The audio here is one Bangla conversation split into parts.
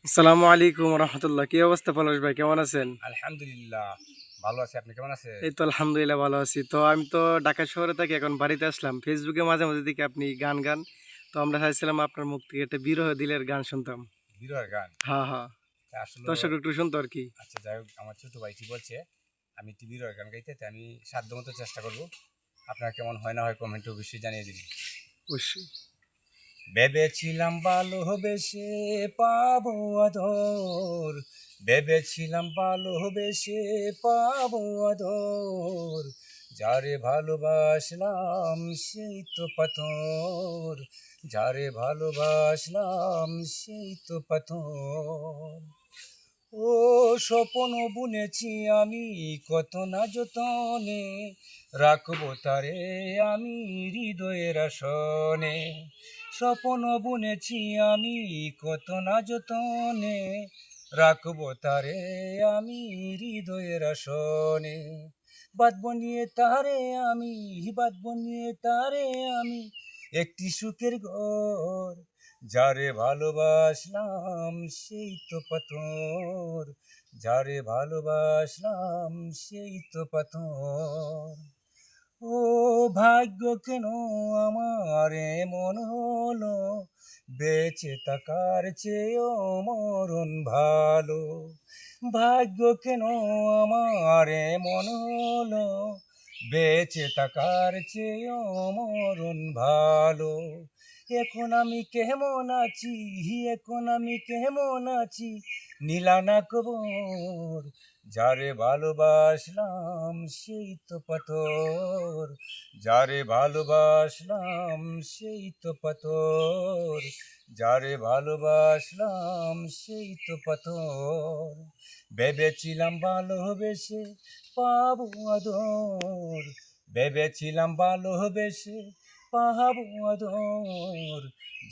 আসসালামু আলাইকুম রহমতুল্লাহ। কি অবস্থা পলাশ ভাই, কেমন আছেন? আলহামদুলিল্লাহ, ভালো আছি। আপনি কেমন আছেন? এই তো আলহামদুলিল্লাহ ভালো আছি। তো আমি তো ঢাকা শহরে থাকি, এখন বাড়িতে আসলাম। ফেসবুকে মাঝে মাঝে দেখি আপনি গান গান। তো আমরা চাইছিলাম আপনার মুখ থেকে একটা বিরহ দিলের গান শুনতাম। বিরহের গান। হ্যাঁ হ্যাঁ, আসলে দর্শক একটু শুনতো আর কি। আচ্ছা, যাই হোক, আমার ছোট ভাইটি বলছে আমি একটি বিরহের গান গাইতে, তাই আমি সাধ্যমতো চেষ্টা করব। আপনার কেমন হয় না হয় কমেন্টে অবশ্যই জানিয়ে দিন। অবশ্যই। ভেবেছিলাম ভালোবেসে পাবো আদর, ভেবেছিলাম ভালোবেসে পাবো আদর, যারে ভালোবাসলাম সেই তো পাথর, যারে ভালোবাসলাম সেই তো পাথর। ও স্বপ্ন বুনেছি আমি কত না যতনে, রাখবো তারে আমি হৃদয়ের আসনে। স্বপ্ন বুনেছি আমি কত না যতনে, রাখবো তারে আমি হৃদয়ের আসনে। বাঁধব নিয়ে তারে আমি, বাঁধব নিয়ে তারে আমি একটি সুখের ঘর, যারে ভালোবাসলাম সেই তো পাথর, যারে ভালোবাসলাম সেই তো পাথর। ও ভাগ্য কেন আমার এমন হলো, বেঁচে থাকার চেয়েও মরণ ভালো। ভাগ্য কেন আমার এমন হলো, বেঁচে থাকার চেয়েও মরণ ভালো। এখন আমি কেমন আছি, এখন আমি কেমন আছি, নীলানা কবর, যারে ভালোবাসলাম সেই তো পাথর, যারে ভালোবাসলাম সেই তো পাথর, যারে ভালোবাসলাম সেই তো পাথর। ভেবেছিলাম ভালোবেসে পাবো আদর, ভেবেছিলাম ভালোবেসে পাবো আদর,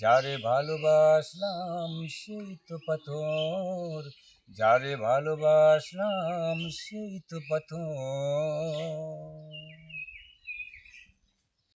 যারে ভালোবাসলাম সেই তো পাথর, যারে ভালোবাসলাম সেই তো পাথর।